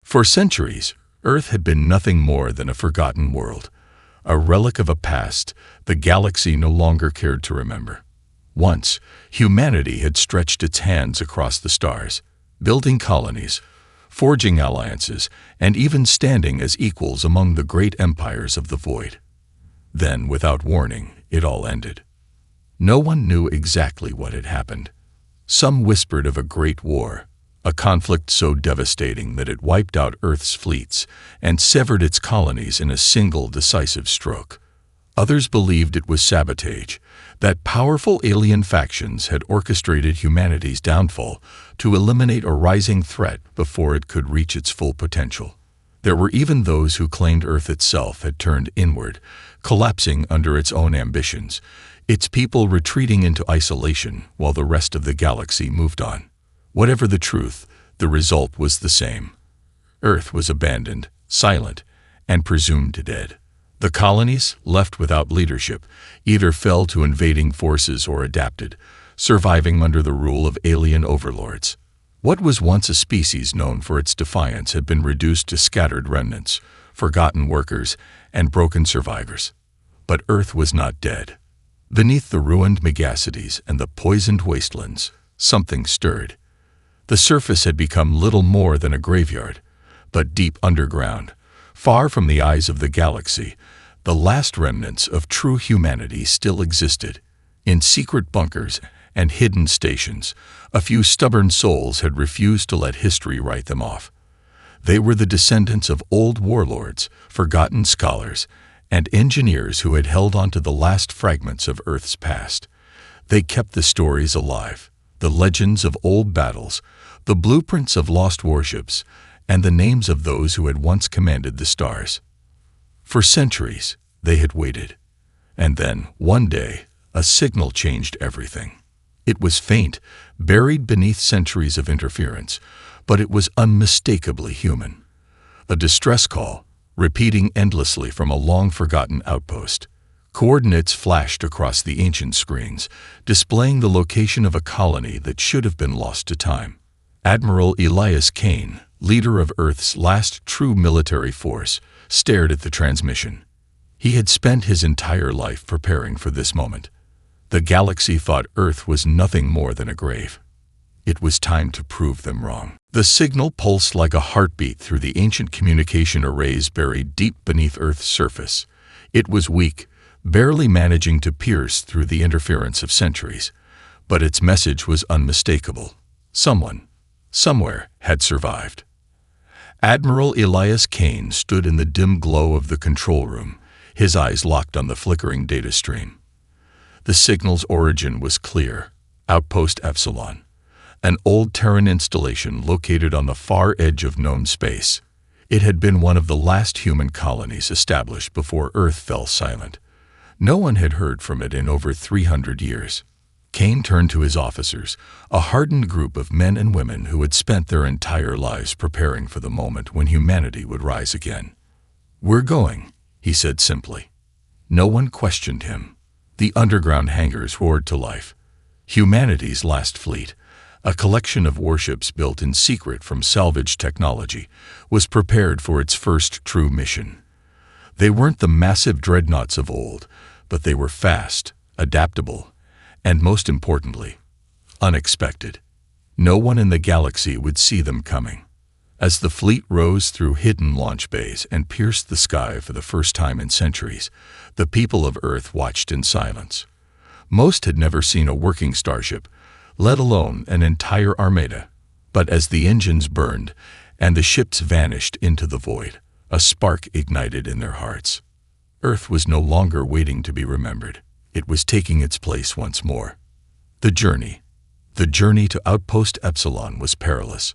For centuries, Earth had been nothing more than a forgotten world, a relic of a past the galaxy no longer cared to remember. Once, humanity had stretched its hands across the stars, building colonies, forging alliances, and even standing as equals among the great empires of the void. Then, without warning, it all ended. No one knew exactly what had happened. Some whispered of a great war, a conflict so devastating that it wiped out Earth's fleets and severed its colonies in a single decisive stroke. Others believed it was sabotage, that powerful alien factions had orchestrated humanity's downfall to eliminate a rising threat before it could reach its full potential. There were even those who claimed Earth itself had turned inward, collapsing under its own ambitions, its people retreating into isolation while the rest of the galaxy moved on. Whatever the truth, the result was the same. Earth was abandoned, silent, and presumed dead. The colonies, left without leadership, either fell to invading forces or adapted, surviving under the rule of alien overlords. What was once a species known for its defiance had been reduced to scattered remnants, forgotten workers, and broken survivors. But Earth was not dead. Beneath the ruined megacities and the poisoned wastelands, something stirred. The surface had become little more than a graveyard, but deep underground, far from the eyes of the galaxy, the last remnants of true humanity still existed. In secret bunkers and hidden stations, a few stubborn souls had refused to let history write them off. They were the descendants of old warlords, forgotten scholars, and engineers who had held on to the last fragments of Earth's past. They kept the stories alive, the legends of old battles, the blueprints of lost warships, and the names of those who had once commanded the stars. For centuries, they had waited. And then, one day, a signal changed everything. It was faint, buried beneath centuries of interference, but it was unmistakably human. A distress call, repeating endlessly from a long-forgotten outpost. Coordinates flashed across the ancient screens, displaying the location of a colony that should have been lost to time. Admiral Elias Kane, leader of Earth's last true military force, stared at the transmission. He had spent his entire life preparing for this moment. The galaxy thought Earth was nothing more than a grave. It was time to prove them wrong. The signal pulsed like a heartbeat through the ancient communication arrays buried deep beneath Earth's surface. It was weak, barely managing to pierce through the interference of centuries. But its message was unmistakable. Someone, somewhere, had survived. Admiral Elias Kane stood in the dim glow of the control room, his eyes locked on the flickering data stream. The signal's origin was clear. Outpost Epsilon, an old Terran installation located on the far edge of known space. It had been one of the last human colonies established before Earth fell silent. No one had heard from it in over 300 years. Kane turned to his officers, a hardened group of men and women who had spent their entire lives preparing for the moment when humanity would rise again. "We're going," he said simply. No one questioned him. The underground hangars roared to life. Humanity's last fleet, a collection of warships built in secret from salvaged technology, was prepared for its first true mission. They weren't the massive dreadnoughts of old, but they were fast, adaptable, and most importantly, unexpected. No one in the galaxy would see them coming. As the fleet rose through hidden launch bays and pierced the sky for the first time in centuries, the people of Earth watched in silence. Most had never seen a working starship, let alone an entire armada. But as the engines burned and the ships vanished into the void, a spark ignited in their hearts. Earth was no longer waiting to be remembered. It was taking its place once more. The journey to Outpost Epsilon was perilous.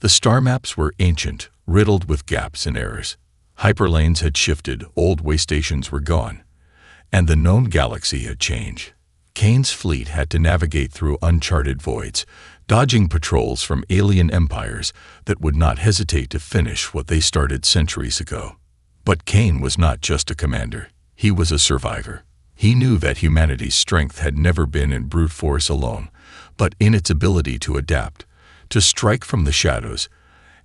The star maps were ancient, riddled with gaps and errors. Hyperlanes had shifted, old way stations were gone, and the known galaxy had changed. Kane's fleet had to navigate through uncharted voids, dodging patrols from alien empires that would not hesitate to finish what they started centuries ago. But Kane was not just a commander. He was a survivor. He knew that humanity's strength had never been in brute force alone, but in its ability to adapt, to strike from the shadows,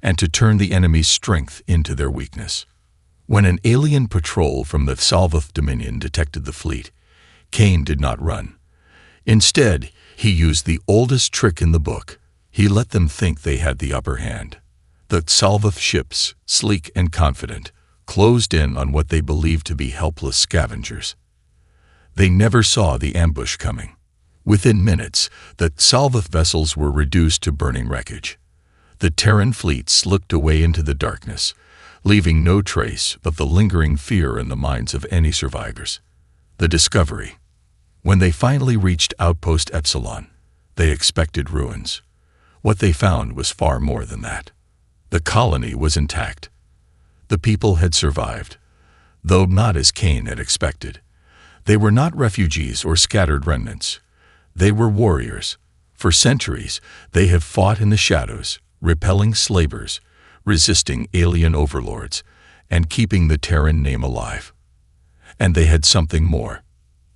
and to turn the enemy's strength into their weakness. When an alien patrol from the Salvoth Dominion detected the fleet, Cain did not run. Instead, he used the oldest trick in the book. He let them think they had the upper hand. The Salvoth ships, sleek and confident, closed in on what they believed to be helpless scavengers. They never saw the ambush coming. Within minutes, the Salvoth vessels were reduced to burning wreckage. The Terran fleet slipped away into the darkness, leaving no trace of the lingering fear in the minds of any survivors. The discovery. When they finally reached Outpost Epsilon, they expected ruins. What they found was far more than that. The colony was intact. The people had survived, though not as Cain had expected. They were not refugees or scattered remnants. They were warriors. For centuries, they had fought in the shadows, repelling slavers, resisting alien overlords, and keeping the Terran name alive. And they had something more.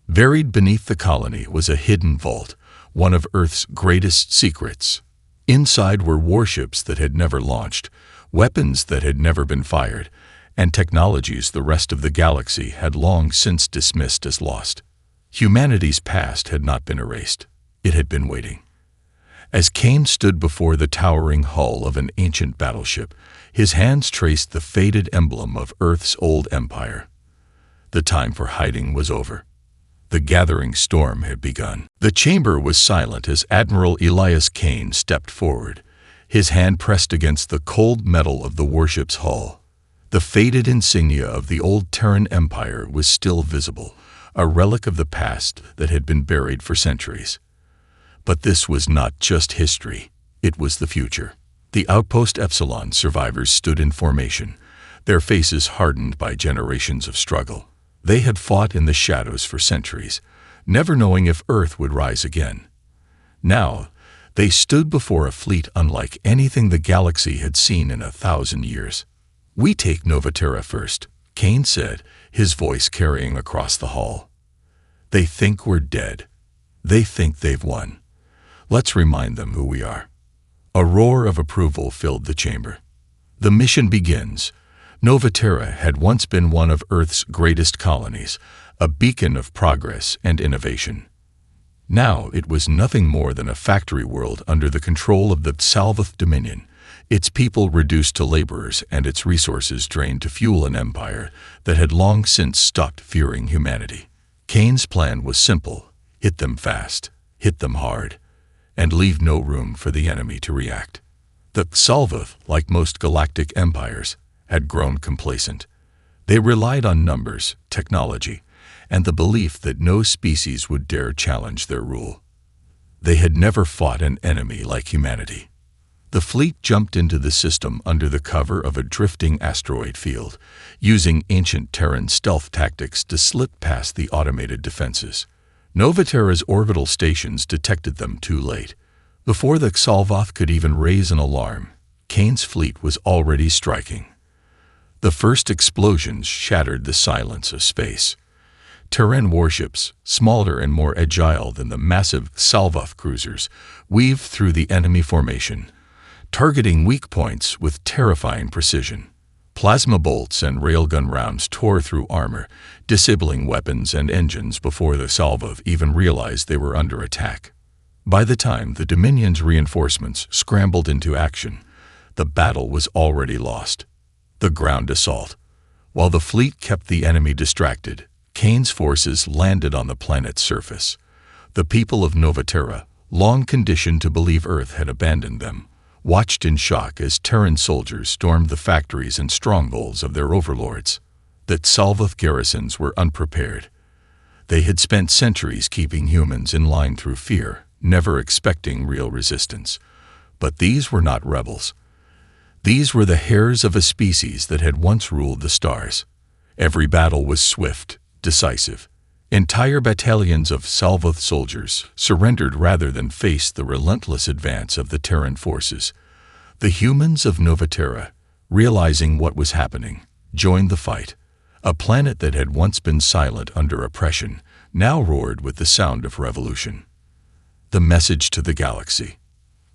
Buried beneath the colony was a hidden vault, one of Earth's greatest secrets. Inside were warships that had never launched, weapons that had never been fired, and technologies the rest of the galaxy had long since dismissed as lost. Humanity's past had not been erased. It had been waiting. As Cain stood before the towering hull of an ancient battleship, his hands traced the faded emblem of Earth's old empire. The time for hiding was over. The gathering storm had begun. The chamber was silent as Admiral Elias Cain stepped forward, his hand pressed against the cold metal of the warship's hull. The faded insignia of the old Terran Empire was still visible, a relic of the past that had been buried for centuries. But this was not just history, it was the future. The Outpost Epsilon survivors stood in formation, their faces hardened by generations of struggle. They had fought in the shadows for centuries, never knowing if Earth would rise again. Now, they stood before a fleet unlike anything the galaxy had seen in 1,000 years. "We take Novaterra first," Cain said, his voice carrying across the hall. "They think we're dead. They think they've won. Let's remind them who we are." A roar of approval filled the chamber. The mission begins. Novaterra had once been one of Earth's greatest colonies, a beacon of progress and innovation. Now it was nothing more than a factory world under the control of the Salvoth Dominion, its people reduced to laborers and its resources drained to fuel an empire that had long since stopped fearing humanity. Cain's plan was simple: hit them fast, hit them hard, and leave no room for the enemy to react. The Salvoth, like most galactic empires, had grown complacent. They relied on numbers, technology, and the belief that no species would dare challenge their rule. They had never fought an enemy like humanity. The fleet jumped into the system under the cover of a drifting asteroid field, using ancient Terran stealth tactics to slip past the automated defenses. Novaterra's orbital stations detected them too late. Before the Salvoth could even raise an alarm, Cain's fleet was already striking. The first explosions shattered the silence of space. Terran warships, smaller and more agile than the massive Salvoth cruisers, weaved through the enemy formation, targeting weak points with terrifying precision. Plasma bolts and railgun rounds tore through armor, disabling weapons and engines before the Salvoth even realized they were under attack. By the time the Dominion's reinforcements scrambled into action, the battle was already lost. The ground assault. While the fleet kept the enemy distracted, Cain's forces landed on the planet's surface. The people of Novaterra, long conditioned to believe Earth had abandoned them, watched in shock as Terran soldiers stormed the factories and strongholds of their overlords. The Salvoth garrisons were unprepared. They had spent centuries keeping humans in line through fear, never expecting real resistance. But these were not rebels. These were the heirs of a species that had once ruled the stars. Every battle was swift, decisive. Entire battalions of Salvoth soldiers surrendered rather than face the relentless advance of the Terran forces. The humans of Novaterra, realizing what was happening, joined the fight. A planet that had once been silent under oppression now roared with the sound of revolution. The message to the galaxy.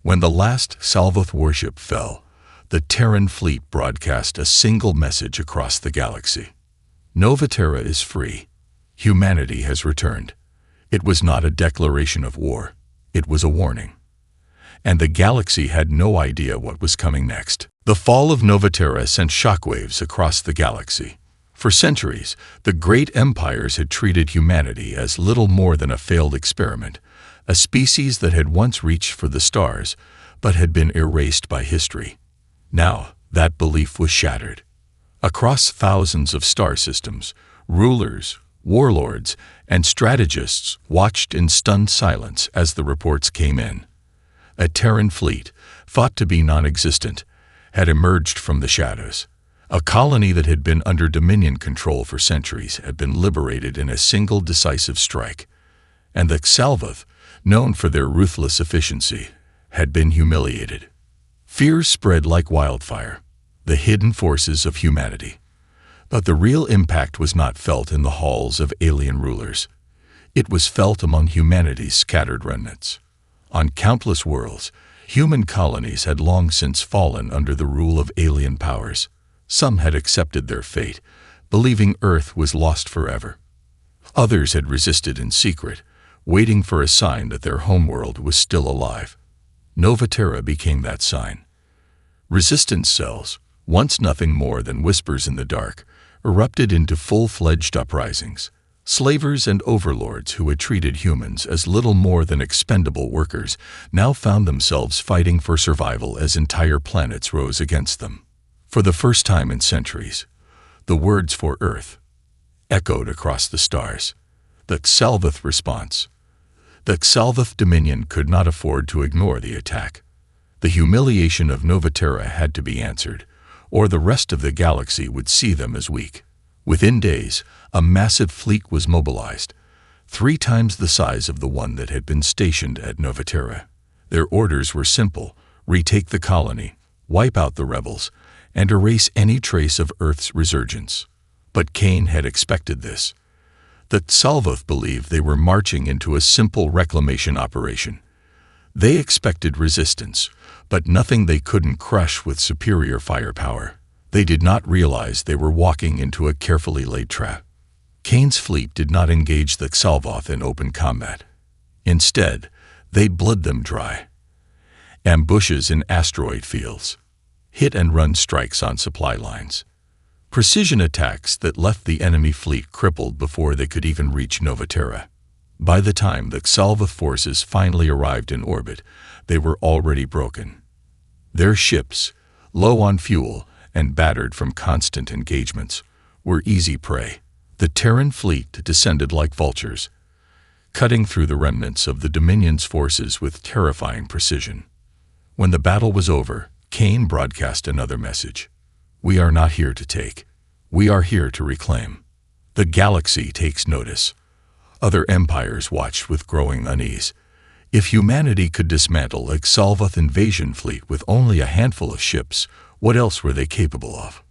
When the last Salvoth warship fell, the Terran fleet broadcast a single message across the galaxy. Nova Terra is free. Humanity has returned. It was not a declaration of war. It was a warning. And the galaxy had no idea what was coming next. The fall of Nova Terra sent shockwaves across the galaxy. For centuries, the great empires had treated humanity as little more than a failed experiment, a species that had once reached for the stars, but had been erased by history. Now, that belief was shattered. Across thousands of star systems, rulers, warlords, and strategists watched in stunned silence as the reports came in. A Terran fleet, thought to be non-existent, had emerged from the shadows. A colony that had been under Dominion control for centuries had been liberated in a single decisive strike. And the Xalvoth, known for their ruthless efficiency, had been humiliated. Fear spread like wildfire, the hidden forces of humanity. But the real impact was not felt in the halls of alien rulers. It was felt among humanity's scattered remnants. On countless worlds, human colonies had long since fallen under the rule of alien powers. Some had accepted their fate, believing Earth was lost forever. Others had resisted in secret, waiting for a sign that their homeworld was still alive. Nova Terra became that sign. Resistance cells, once nothing more than whispers in the dark, erupted into full-fledged uprisings. Slavers and overlords who had treated humans as little more than expendable workers now found themselves fighting for survival as entire planets rose against them. For the first time in centuries, the words for Earth echoed across the stars. The Xalvoth response. The Xalvoth Dominion could not afford to ignore the attack. The humiliation of Nova Terra had to be answered, or the rest of the galaxy would see them as weak. Within days, a massive fleet was mobilized, 3 times the size of the one that had been stationed at Nova Terra. Their orders were simple: retake the colony, wipe out the rebels, and erase any trace of Earth's resurgence. But Cain had expected this. The Xalvoth believed they were marching into a simple reclamation operation. They expected resistance, but nothing they couldn't crush with superior firepower. They did not realize they were walking into a carefully laid trap. Cain's fleet did not engage the Xalvoth in open combat. Instead, they bled them dry. Ambushes in asteroid fields, hit-and-run strikes on supply lines, precision attacks that left the enemy fleet crippled before they could even reach Nova Terra. By the time the Xalvoth forces finally arrived in orbit, they were already broken. Their ships, low on fuel and battered from constant engagements, were easy prey. The Terran fleet descended like vultures, cutting through the remnants of the Dominion's forces with terrifying precision. When the battle was over, Cain broadcast another message. We are not here to take. We are here to reclaim. The galaxy takes notice. Other empires watched with growing unease. If humanity could dismantle a Xalvoth invasion fleet with only a handful of ships, what else were they capable of?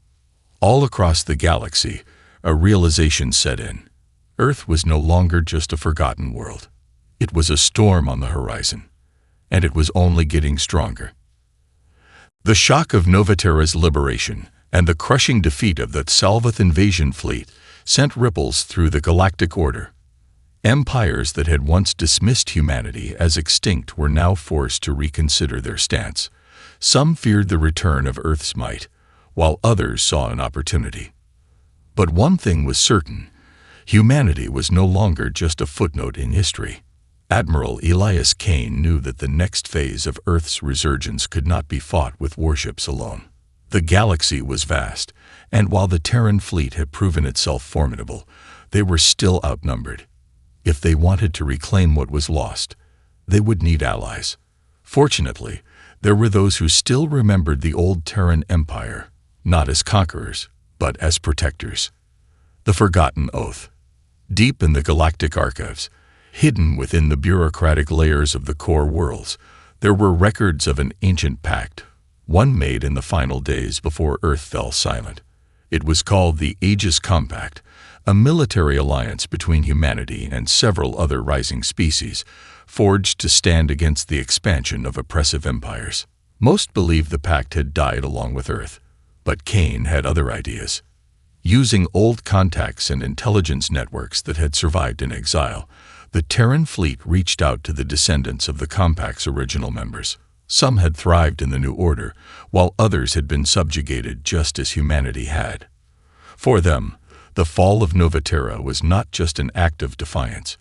All across the galaxy, a realization set in. Earth was no longer just a forgotten world. It was a storm on the horizon, and it was only getting stronger. The shock of Nova Terra's liberation and the crushing defeat of the Xalvoth invasion fleet sent ripples through the galactic order. Empires that had once dismissed humanity as extinct were now forced to reconsider their stance. Some feared the return of Earth's might, while others saw an opportunity. But one thing was certain: humanity was no longer just a footnote in history. Admiral Elias Cain knew that the next phase of Earth's resurgence could not be fought with warships alone. The galaxy was vast, and while the Terran fleet had proven itself formidable, they were still outnumbered. If they wanted to reclaim what was lost, they would need allies. Fortunately, there were those who still remembered the old Terran Empire, not as conquerors, but as protectors. The Forgotten Oath. Deep in the galactic archives, hidden within the bureaucratic layers of the core worlds, there were records of an ancient pact, one made in the final days before Earth fell silent. It was called the Aegis Compact, a military alliance between humanity and several other rising species, forged to stand against the expansion of oppressive empires. Most believed the pact had died along with Earth, but Kane had other ideas. Using old contacts and intelligence networks that had survived in exile, the Terran fleet reached out to the descendants of the Compact's original members. Some had thrived in the New Order, while others had been subjugated just as humanity had. For them, the fall of Nova Terra was not just an act of defiance.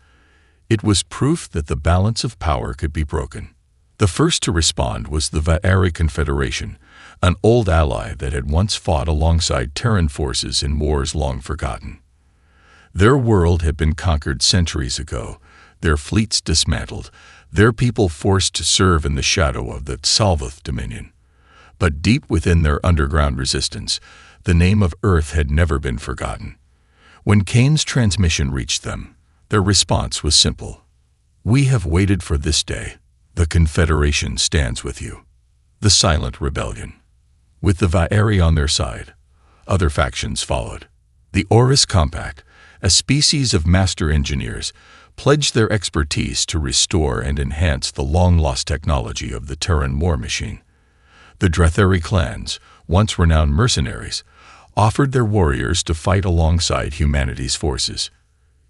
It was proof that the balance of power could be broken. The first to respond was the Va'ari Confederation, an old ally that had once fought alongside Terran forces in wars long forgotten. Their world had been conquered centuries ago, their fleets dismantled, their people forced to serve in the shadow of the Salvoth Dominion. But deep within their underground resistance, the name of Earth had never been forgotten. When Kane's transmission reached them, their response was simple. "We have waited for this day. The Confederation stands with you." The silent rebellion. With the Va'ari on their side, other factions followed. The Orcs Compact, a species of master engineers, pledged their expertise to restore and enhance the long-lost technology of the Terran war machine. The Drethari clans, once renowned mercenaries, offered their warriors to fight alongside humanity's forces.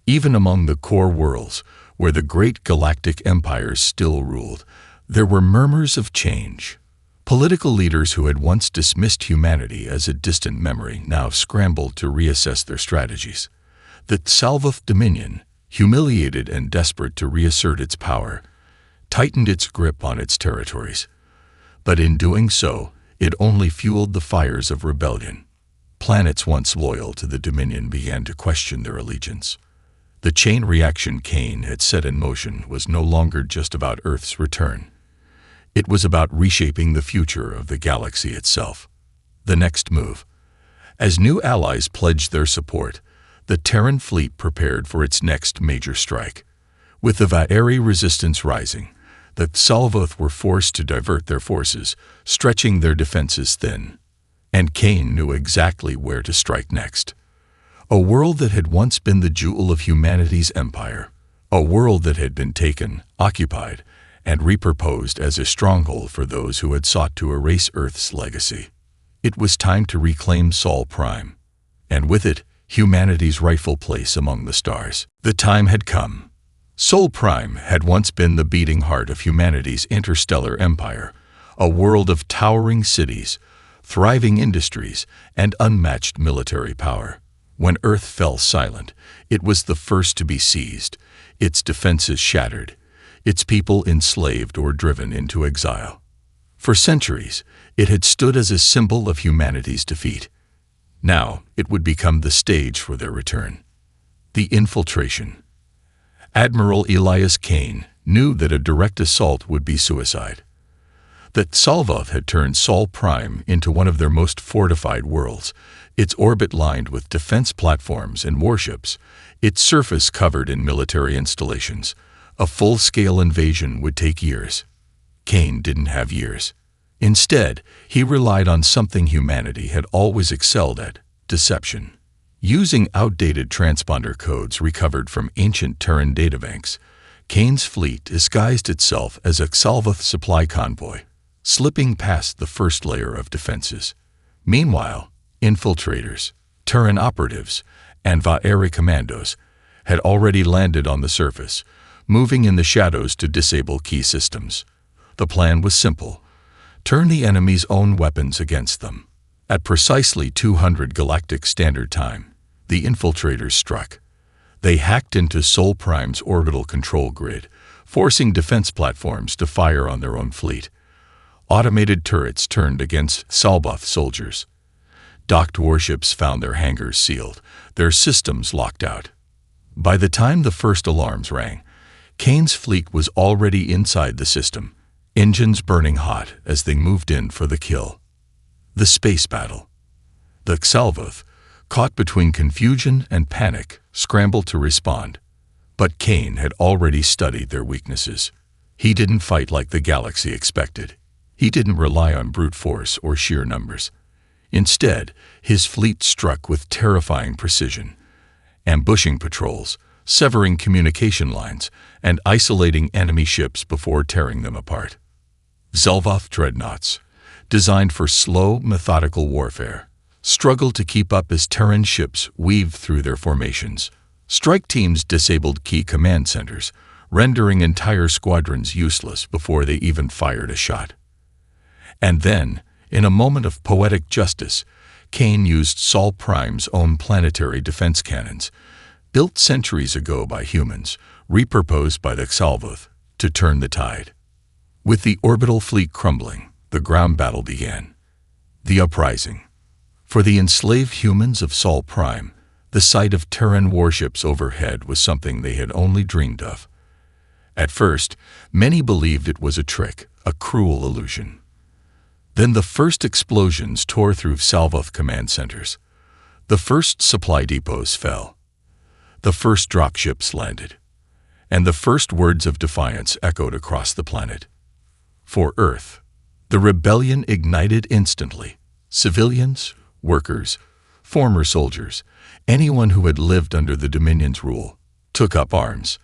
Even among the core worlds, where the great galactic empires still ruled, there were murmurs of change. Political leaders who had once dismissed humanity as a distant memory now scrambled to reassess their strategies. The Salvoth Dominion, humiliated and desperate to reassert its power, tightened its grip on its territories. But in doing so, it only fueled the fires of rebellion. Planets once loyal to the Dominion began to question their allegiance. The chain reaction Kane had set in motion was no longer just about Earth's return. It was about reshaping the future of the galaxy itself. The next move. As new allies pledged their support, the Terran fleet prepared for its next major strike. With the Va'ari resistance rising, the Salvoth were forced to divert their forces, stretching their defenses thin. And Kane knew exactly where to strike next. A world that had once been the jewel of humanity's empire. A world that had been taken, occupied, and repurposed as a stronghold for those who had sought to erase Earth's legacy. It was time to reclaim Sol Prime, and with it, humanity's rightful place among the stars. The time had come. Sol Prime had once been the beating heart of humanity's interstellar empire, a world of towering cities, thriving industries, and unmatched military power. When Earth fell silent, it was the first to be seized, its defenses shattered, its people enslaved or driven into exile. For centuries, it had stood as a symbol of humanity's defeat. Now, it would become the stage for their return. The infiltration. Admiral Elias Kane knew that a direct assault would be suicide. That Salvoth had turned Sol Prime into one of their most fortified worlds, its orbit lined with defense platforms and warships, its surface covered in military installations. A full-scale invasion would take years. Kane didn't have years. Instead, he relied on something humanity had always excelled at: deception. Using outdated transponder codes recovered from ancient Terran databanks, Kane's fleet disguised itself as a Salvoth supply convoy, slipping past the first layer of defenses. Meanwhile, infiltrators, Terran operatives, and Va'ari commandos had already landed on the surface, moving in the shadows to disable key systems. The plan was simple: turn the enemy's own weapons against them. At precisely 200 Galactic Standard Time, the infiltrators struck. They hacked into Sol Prime's orbital control grid, forcing defense platforms to fire on their own fleet. Automated turrets turned against Salvoth soldiers. Docked warships found their hangars sealed, their systems locked out. By the time the first alarms rang, Kane's fleet was already inside the system, engines burning hot as they moved in for the kill. The space battle. The Salvoth, caught between confusion and panic, scrambled to respond. But Kane had already studied their weaknesses. He didn't fight like the galaxy expected. He didn't rely on brute force or sheer numbers. Instead, his fleet struck with terrifying precision, ambushing patrols, severing communication lines, and isolating enemy ships before tearing them apart. Salvoth dreadnoughts, designed for slow, methodical warfare, struggled to keep up as Terran ships weaved through their formations. Strike teams disabled key command centers, rendering entire squadrons useless before they even fired a shot. And then, in a moment of poetic justice, Kane used Sol Prime's own planetary defense cannons, built centuries ago by humans, repurposed by the Xalvoth, to turn the tide. With the orbital fleet crumbling, the ground battle began. The uprising. For the enslaved humans of Sol Prime, the sight of Terran warships overhead was something they had only dreamed of. At first, many believed it was a trick, a cruel illusion. Then the first explosions tore through Xalvoth command centers. The first supply depots fell. The first dropships landed. And the first words of defiance echoed across the planet. For Earth, the rebellion ignited instantly. Civilians, workers, former soldiers, anyone who had lived under the Dominion's rule, took up arms.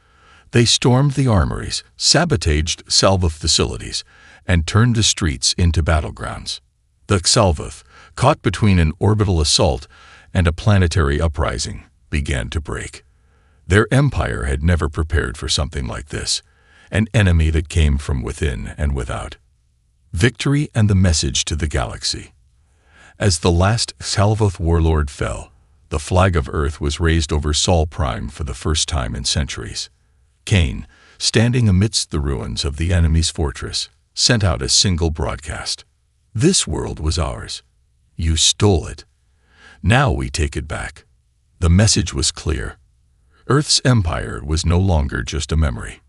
They stormed the armories, sabotaged Xalvoth facilities, and turned the streets into battlegrounds. The Xalvoth, caught between an orbital assault and a planetary uprising, began to break. Their empire had never prepared for something like this, an enemy that came from within and without. Victory and the message to the galaxy. As the last Xalvoth warlord fell, the flag of Earth was raised over Sol Prime for the first time in centuries. Kane, standing amidst the ruins of the enemy's fortress, sent out a single broadcast. This world was ours. You stole it. Now we take it back. The message was clear. Earth's empire was no longer just a memory.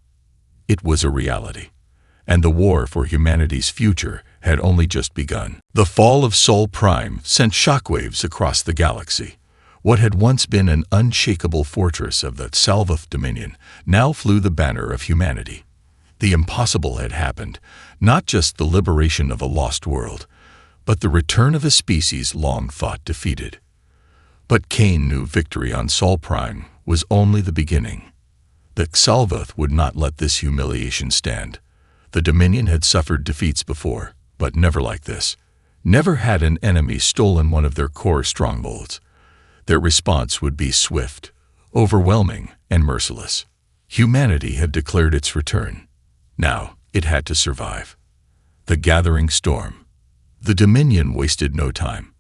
It was a reality. And the war for humanity's future had only just begun. The fall of Sol Prime sent shockwaves across the galaxy. What had once been an unshakable fortress of the Xalvoth Dominion now flew the banner of humanity. The impossible had happened, not just the liberation of a lost world, but the return of a species long thought defeated. But Kane knew victory on Sol Prime was only the beginning. The Xalvoth would not let this humiliation stand. The Dominion had suffered defeats before, but never like this. Never had an enemy stolen one of their core strongholds. Their response would be swift, overwhelming, and merciless. Humanity had declared its return. Now it had to survive. The gathering storm. The Dominion wasted no time.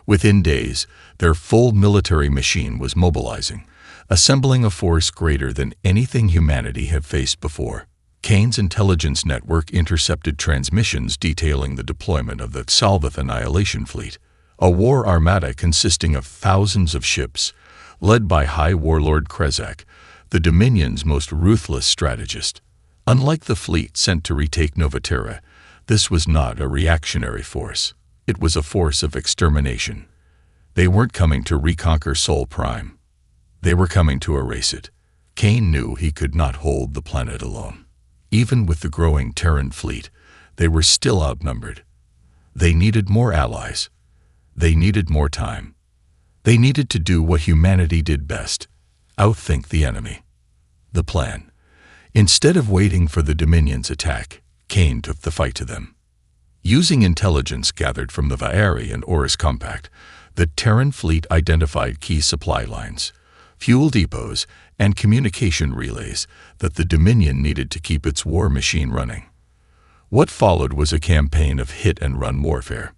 Within days, their full military machine was mobilizing, assembling a force greater than anything humanity had faced before. Kane's intelligence network intercepted transmissions detailing the deployment of the Xalvoth Annihilation Fleet, a war armada consisting of thousands of ships, led by High Warlord Krezak, the Dominion's most ruthless strategist. Unlike the fleet sent to retake Novaterra, this was not a reactionary force. It was a force of extermination. They weren't coming to reconquer Sol Prime. They were coming to erase it. Kane knew he could not hold the planet alone. Even with the growing Terran fleet, they were still outnumbered. They needed more allies. They needed more time. They needed to do what humanity did best, outthink the enemy. The plan. Instead of waiting for the Dominion's attack, Kane took the fight to them. Using intelligence gathered from the Vaeri and Orcs Compact, the Terran fleet identified key supply lines, fuel depots, and communication relays that the Dominion needed to keep its war machine running. What followed was a campaign of hit-and-run warfare.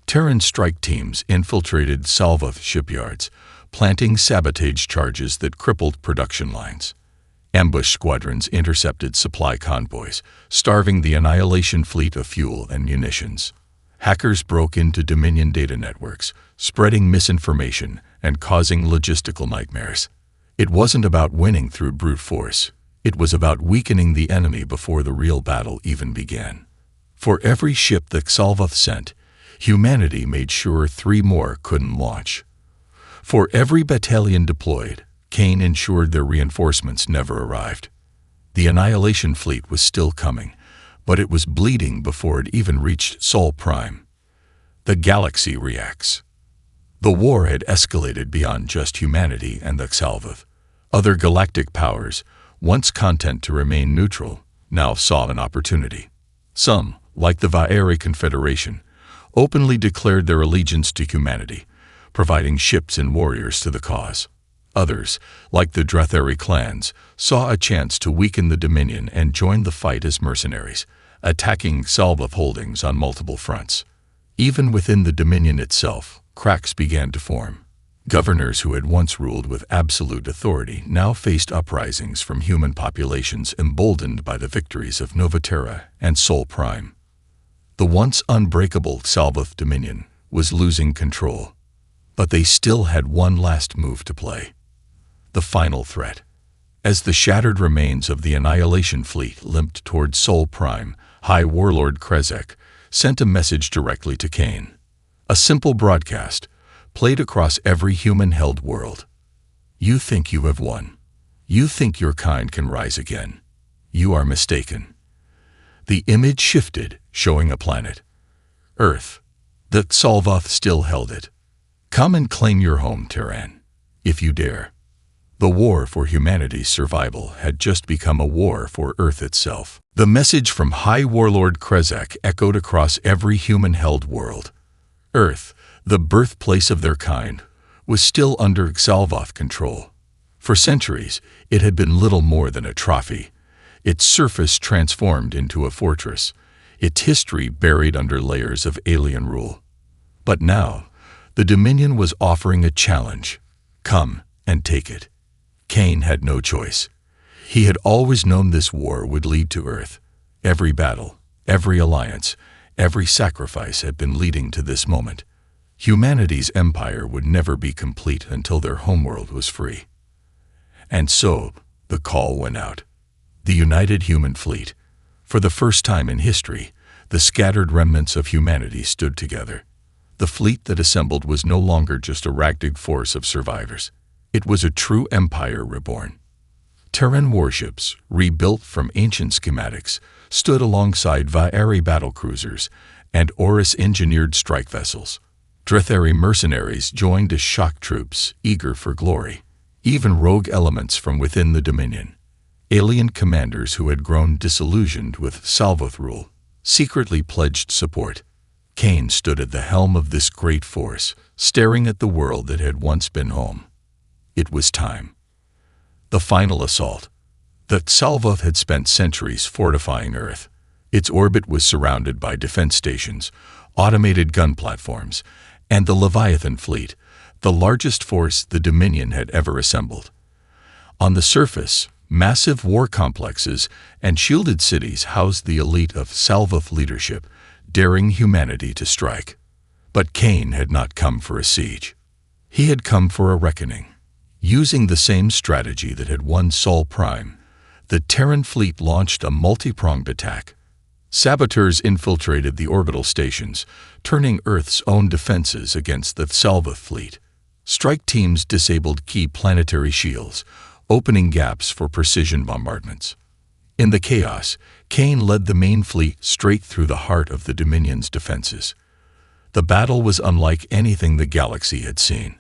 Terran strike teams infiltrated Xalvoth shipyards, planting sabotage charges that crippled production lines. Ambush squadrons intercepted supply convoys, starving the Annihilation Fleet of fuel and munitions. Hackers broke into Dominion data networks, spreading misinformation and causing logistical nightmares. It wasn't about winning through brute force. It was about weakening the enemy before the real battle even began. For every ship that Xalvoth sent, humanity made sure 3 more couldn't launch. For every battalion deployed, Kane ensured their reinforcements never arrived. The Annihilation Fleet was still coming, but it was bleeding before it even reached Sol Prime. The galaxy reacts. The war had escalated beyond just humanity and the Xalvoth. Other galactic powers, once content to remain neutral, now saw an opportunity. Some, like the Vaeri Confederation, openly declared their allegiance to humanity, providing ships and warriors to the cause. Others, like the Dretheri clans, saw a chance to weaken the Dominion and joined the fight as mercenaries, attacking Salvoth holdings on multiple fronts. Even within the Dominion itself, cracks began to form. Governors who had once ruled with absolute authority now faced uprisings from human populations emboldened by the victories of Novaterra and Sol Prime. The once unbreakable Salvoth Dominion was losing control, but they still had one last move to play. The final threat. As the shattered remains of the Annihilation Fleet limped toward Sol Prime, High Warlord Krezek sent a message directly to Kane. A simple broadcast, played across every human-held world. You think you have won. You think your kind can rise again. You are mistaken. The image shifted, showing a planet. Earth. The Salvoth still held it. Come and claim your home, Terran, if you dare. The war for humanity's survival had just become a war for Earth itself. The message from High Warlord Krezek echoed across every human-held world. Earth, the birthplace of their kind, was still under Salvoth control. For centuries, it had been little more than a trophy, its surface transformed into a fortress, its history buried under layers of alien rule. But now, the Dominion was offering a challenge. Come and take it. Kane had no choice. He had always known this war would lead to Earth. Every battle, every alliance, every sacrifice had been leading to this moment. Humanity's empire would never be complete until their homeworld was free. And so, the call went out. The United Human Fleet. For the first time in history, the scattered remnants of humanity stood together. The fleet that assembled was no longer just a ragtag force of survivors. It was a true empire reborn. Terran warships, rebuilt from ancient schematics, stood alongside Vaeri battlecruisers and Oris-engineered strike vessels. Dretheri mercenaries joined as shock troops, eager for glory. Even rogue elements from within the Dominion. Alien commanders who had grown disillusioned with Salvoth rule secretly pledged support. Kane stood at the helm of this great force, staring at the world that had once been home. It was time. The final assault. The Salvoth had spent centuries fortifying Earth. Its orbit was surrounded by defense stations, automated gun platforms, and the Leviathan fleet, the largest force the Dominion had ever assembled. On the surface, massive war complexes and shielded cities housed the elite of Salvoth leadership, daring humanity to strike. But Kane had not come for a siege. He had come for a reckoning. Using the same strategy that had won Sol Prime, the Terran fleet launched a multi-pronged attack. Saboteurs infiltrated the orbital stations, turning Earth's own defenses against the Salvoth fleet. Strike teams disabled key planetary shields, opening gaps for precision bombardments. In the chaos, Kane led the main fleet straight through the heart of the Dominion's defenses. The battle was unlike anything the galaxy had seen.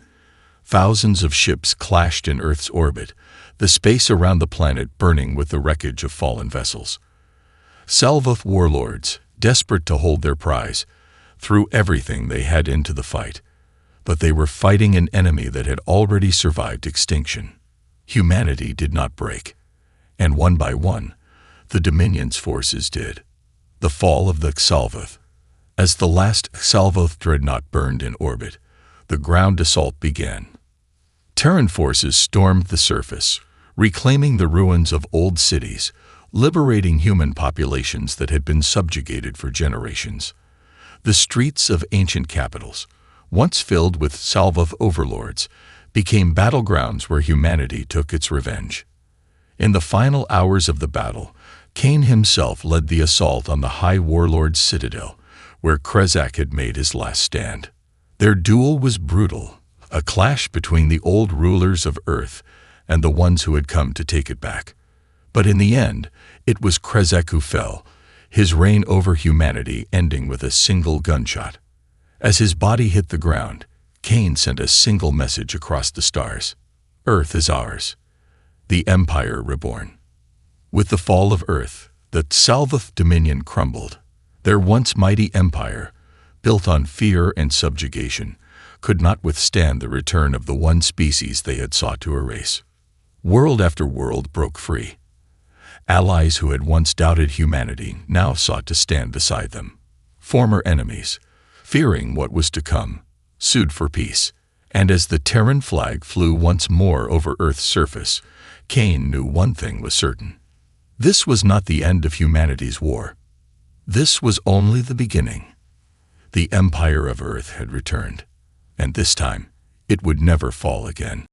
Thousands of ships clashed in Earth's orbit, the space around the planet burning with the wreckage of fallen vessels. Salvoth warlords, desperate to hold their prize, threw everything they had into the fight. But they were fighting an enemy that had already survived extinction. Humanity did not break. And one by one, the Dominion's forces did. The fall of the Salvoth. As the last Salvoth dreadnought burned in orbit, the ground assault began. Terran forces stormed the surface, reclaiming the ruins of old cities, liberating human populations that had been subjugated for generations. The streets of ancient capitals, once filled with Salvoth overlords, became battlegrounds where humanity took its revenge. In the final hours of the battle, Kane himself led the assault on the High Warlord's citadel, where Krezak had made his last stand. Their duel was brutal, a clash between the old rulers of Earth and the ones who had come to take it back. But in the end, it was Krezak who fell, his reign over humanity ending with a single gunshot. As his body hit the ground, Kane sent a single message across the stars. Earth is ours. The Empire reborn. With the fall of Earth, the Salvoth Dominion crumbled. Their once mighty empire, built on fear and subjugation, could not withstand the return of the one species they had sought to erase. World after world broke free. Allies who had once doubted humanity now sought to stand beside them. Former enemies, fearing what was to come, sued for peace. And as the Terran flag flew once more over Earth's surface, Kane knew one thing was certain. This was not the end of humanity's war. This was only the beginning. The Empire of Earth had returned, and this time it would never fall again.